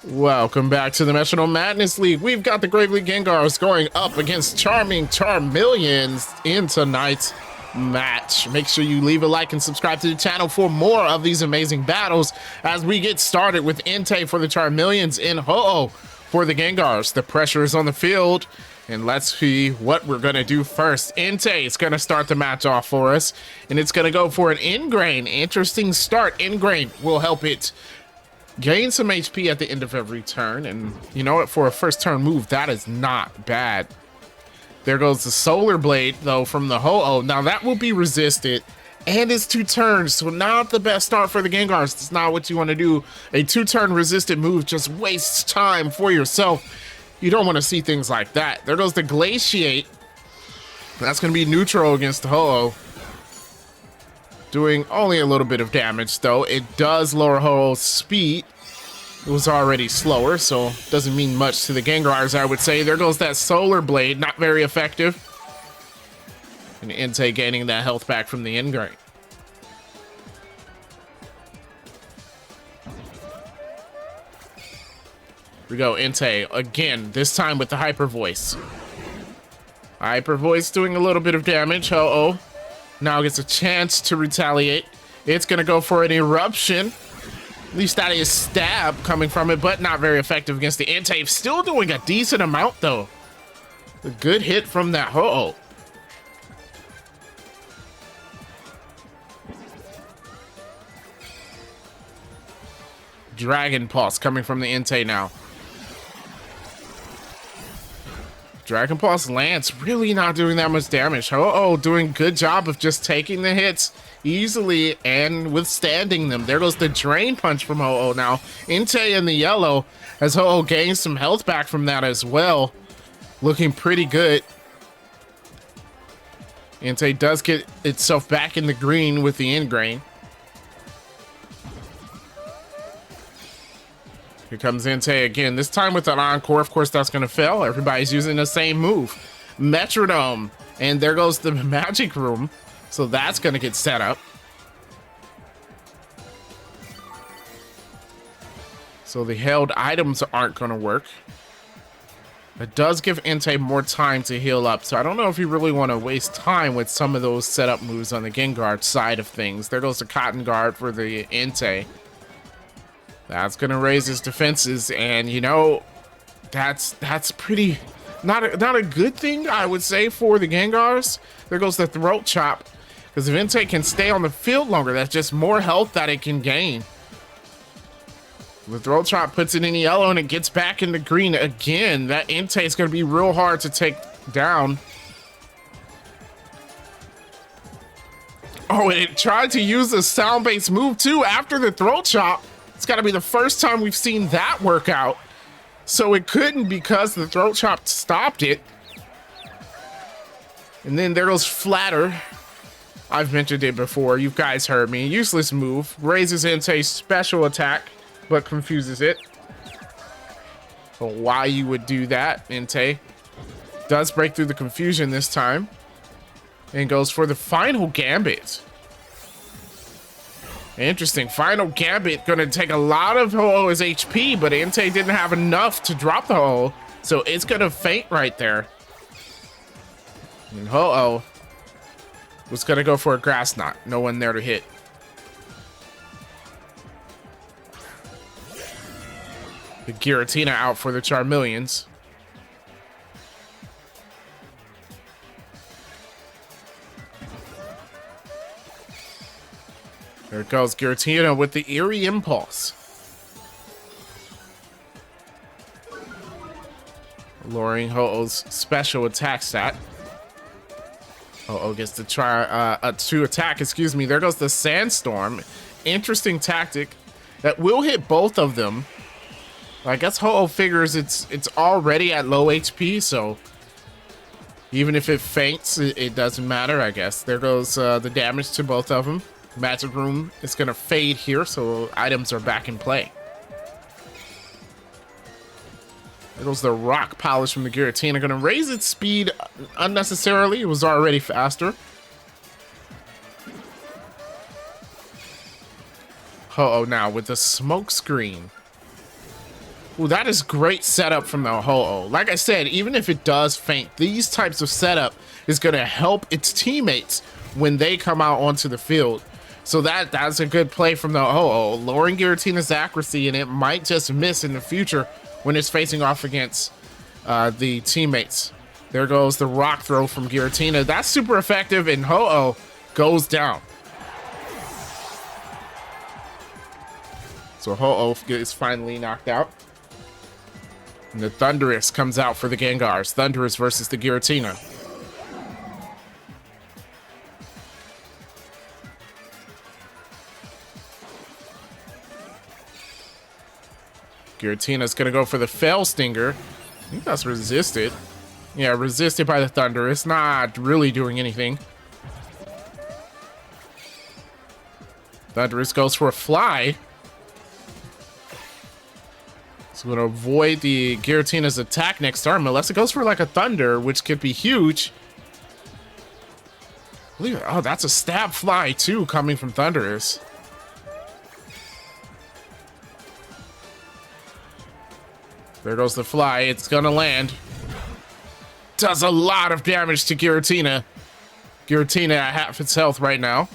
Welcome back to the Metronome Madness League. We've got the Gravely Gengars going up against Charming Charmeleons in tonight's match. Make sure you leave a like and subscribe to the channel for more of these amazing battles as we get started with Entei for the Charmeleons and Ho-Oh for the Gengars. The pressure is on the field, and let's see what we're going to do first. Entei is going to start the match off for us, and it's going to go for an Ingrain. Interesting start. Ingrain will help it gain some HP at the end of every turn, and you know what, for a first turn move, that is not bad. There goes the Solar Blade, though, from the Ho-Oh. Now that will be resisted, and it's 2 turns, so not the best start for the Gengars. It's not what you want to do. A 2-turn resisted move just wastes time for yourself. You don't want to see things like that. There goes the Glaciate. That's going to be neutral against the Ho-Oh. Doing only a little bit of damage, though. It does lower Ho-Oh's speed. It was already slower, so doesn't mean much to the Gengars, I would say. There goes that Solar Blade, not very effective. And Entei gaining that health back from the Ingrain. Here we go, Entei again, this time with the Hyper Voice. Hyper Voice doing a little bit of damage. Ho-Oh now gets a chance to retaliate. It's gonna go for an Eruption. At least that is stab coming from it, but not very effective against the Entei. Still doing a decent amount, though. A good hit from that Ho-Oh. Dragon Pulse coming from the Entei now. Dragon Pulse Lance really not doing that much damage. Ho-Oh doing good job of just taking the hits easily and withstanding them. There goes the Drain Punch from Ho-Oh now. Entei in the yellow as Ho-Oh gains some health back from that as well. Looking pretty good. Entei does get itself back in the green with the Ingrain. Here comes Entei again, this time with an Encore. Of course, that's going to fail. Everybody's using the same move. Metronome. And there goes the Magic Room. So that's going to get set up. So the held items aren't going to work. It does give Entei more time to heal up. So I don't know if you really want to waste time with some of those setup moves on the Gengar side of things. There goes the Cotton Guard for the Entei. That's gonna raise his defenses, and you know, that's pretty not a good thing, I would say, for the Gengars. There goes the Throat Chop, because if Entei can stay on the field longer, that's just more health that it can gain. The Throat Chop puts it in yellow, and it gets back into green again. That Entei is gonna be real hard to take down. Oh, and it tried to use a sound-based move too after the Throat Chop. It's got to be the first time we've seen that work out. So it couldn't, because the Throat Chop stopped it. And then there goes Flatter. I've mentioned it before. You guys heard me. Useless move. Raises Entei's special attack, but confuses it. So why you would do that, Entei. Does break through the confusion this time. And goes for the final Gambit. Interesting. Final Gambit gonna take a lot of Ho-Oh's HP, but Entei didn't have enough to drop the Ho-Oh, so it's gonna faint right there. And Ho-Oh was gonna go for a Grass Knot. No one there to hit. The Giratina out for the Charmeleons. There it goes, Giratina with the Eerie Impulse. Lowering Ho-Oh's special attack stat. Ho-Oh gets to try to attack, excuse me. There goes the Sandstorm. Interesting tactic that will hit both of them. I guess Ho-Oh figures it's already at low HP, so even if it faints, it doesn't matter, I guess. There goes the damage to both of them. Magic Room is going to fade here, so items are back in play. There goes the Rock Polish from the Giratina. Going to raise its speed unnecessarily. It was already faster. Ho-Oh now with the Smoke Screen. Ooh, that is great setup from the Ho-Oh. Like I said, even if it does faint, these types of setup is going to help its teammates when they come out onto the field. So that's a good play from the Ho-Oh, lowering Giratina's accuracy, and it might just miss in the future when it's facing off against the teammates. There goes the rock throw from Giratina. That's super effective, and Ho-Oh goes down. So Ho-Oh is finally knocked out. And the Thundurus comes out for the Gengars. Thundurus versus the Giratina. Giratina's gonna go for the Fail Stinger. I think that's resisted. Yeah, resisted by the Thundurus. Not really doing anything. Thundurus goes for a Fly. So going to avoid the Giratina's attack next turn, unless it goes for like a Thunder, which could be huge. Oh, that's a Stab Fly too, coming from Thundurus. There goes the Fly. It's going to land. Does a lot of damage to Giratina. Giratina at half its health right now.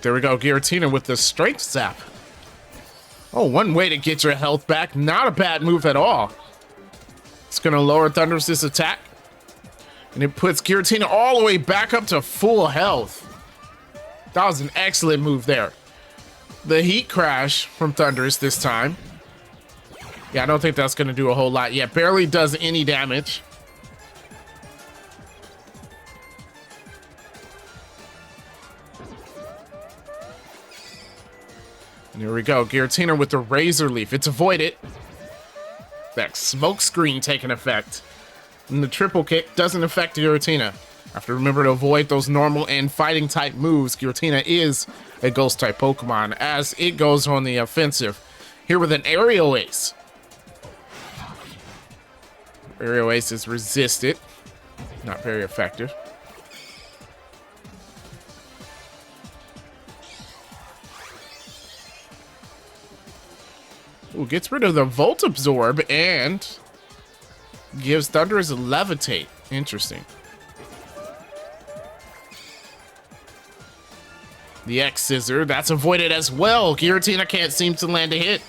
There we go, Giratina with the Strength Zap. Oh, one way to get your health back. Not a bad move at all. It's going to lower Thundurus' attack. And it puts Giratina all the way back up to full health. That was an excellent move there. The Heat Crash from Thundurus this time. Yeah, I don't think that's going to do a whole lot. Yeah, barely does any damage. Here we go, Giratina with the Razor Leaf. It's avoided. That smoke screen taking effect. And the triple kick doesn't affect Giratina. Have to remember to avoid those normal and fighting type moves. Giratina is a ghost type Pokemon as it goes on the offensive. Here with an Aerial Ace. Aerial Ace is resisted. Not very effective. Ooh, gets rid of the Volt Absorb and gives Thundurus a Levitate. Interesting. The X Scissor, that's avoided as well. Giratina can't seem to land a hit.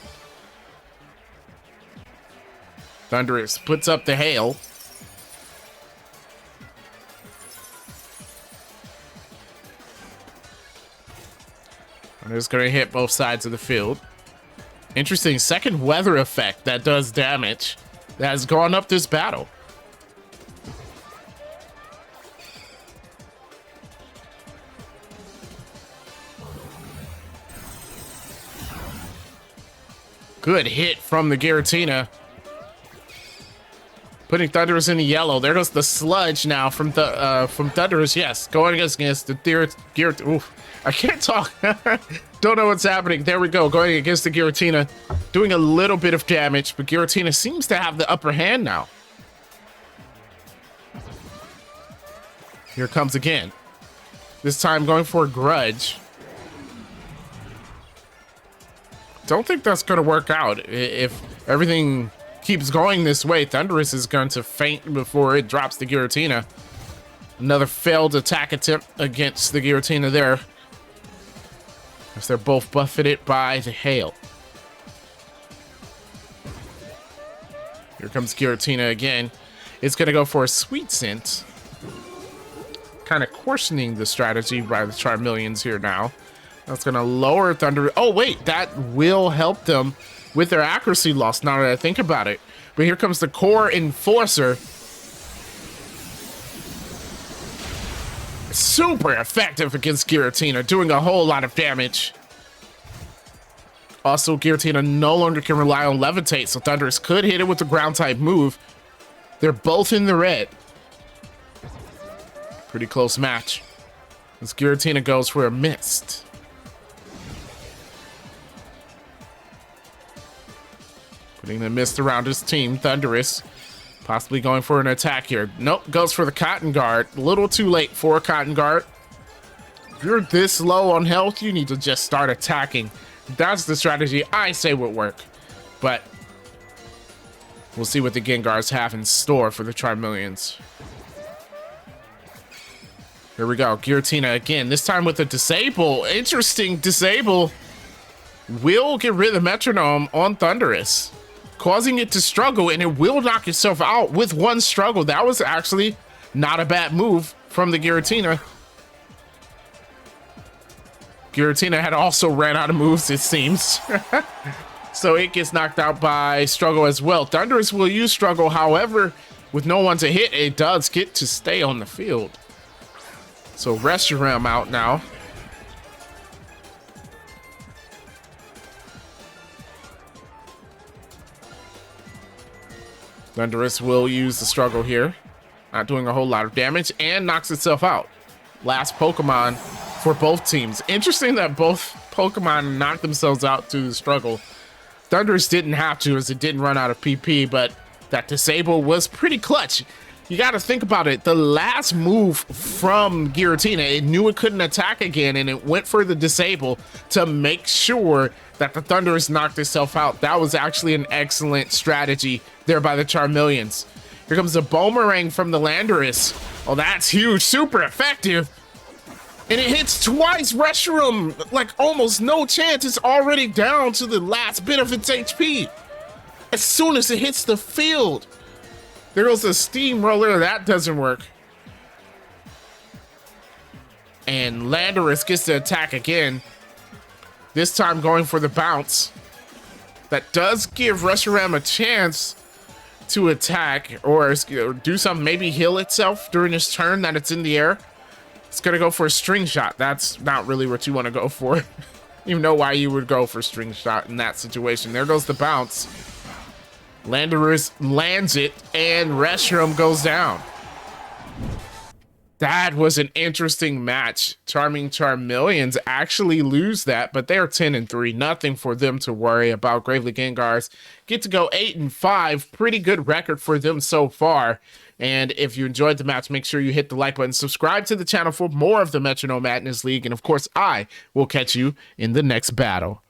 Thundurus puts up the Hail. And it's going to hit both sides of the field. Interesting second weather effect that does damage that has gone up this battle. Good hit from the Giratina. Putting Thundurus in the yellow. There goes the Sludge now from Thundurus. Yes, going against the Giratina. Oof, I can't talk. Don't know what's happening. There we go. Going against the Giratina. Doing a little bit of damage, but Giratina seems to have the upper hand now. Here it comes again. This time going for a Grudge. Don't think that's going to work out. If everything keeps going this way, Thundurus is going to faint before it drops the Giratina. Another failed attack attempt against the Giratina there, as they're both buffeted by the Hail. Here comes Giratina again. It's going to go for a Sweet Scent. Kind of coarsening the strategy by the Charmeleons here now. That's going to lower Thunder. Oh, wait, that will help them with their accuracy loss now that I think about it. But here comes the Core Enforcer. Super effective against Giratina, doing a whole lot of damage. Also, Giratina no longer can rely on Levitate, so Thundurus could hit it with the ground type move. They're both in the red. Pretty close match. As Giratina goes for a Mist. Putting the Mist around his team, Thundurus possibly going for an attack here. Nope, goes for the Cotton Guard. A little too late for a Cotton Guard. If you're this low on health, you need to just start attacking. That's the strategy I say would work. But we'll see what the Gengars have in store for the Charmeleons. Here we go. Giratina again, this time with a disable. Interesting disable. Will get rid of the Metronome on Thundurus, causing it to struggle, and it will knock itself out with one struggle. That was actually not a bad move from the Giratina. Giratina had also ran out of moves, it seems. So it gets knocked out by struggle as well. Thundurus will use struggle, however, with no one to hit, it does get to stay on the field. So Reshiram out now. Thundurus will use the struggle here. Not doing a whole lot of damage and knocks itself out. Last Pokemon for both teams. Interesting that both Pokemon knocked themselves out to the struggle. Thundurus didn't have to as it didn't run out of PP, but that disable was pretty clutch. You got to think about it. The last move from Giratina, it knew it couldn't attack again, and it went for the disable to make sure that the Thundurus knocked itself out. That was actually an excellent strategy there by the Charmeleons. Here comes the Boomerang from the Landorus. Oh, that's huge. Super effective. And it hits twice. Reshiram, like almost no chance. It's already down to the last bit of its HP. As soon as it hits the field. There goes the Steamroller. That doesn't work. And Landorus gets to attack again. This time going for the bounce. That does give Reshiram a chance to attack or do something, maybe heal itself during his turn that it's in the air. It's gonna go for a string shot. That's not really what you want to go for. You know why you would go for string shot in that situation. There goes the bounce. Landorus lands it and Reshiram goes down. That was an interesting match. Charming Charmeleons actually lose that, but they're 10-3. Nothing for them to worry about. Gravely Gengars get to go 8-5. Pretty good record for them so far. And if you enjoyed the match, make sure you hit the like button. Subscribe to the channel for more of the Metronome Madness League. And of course, I will catch you in the next battle.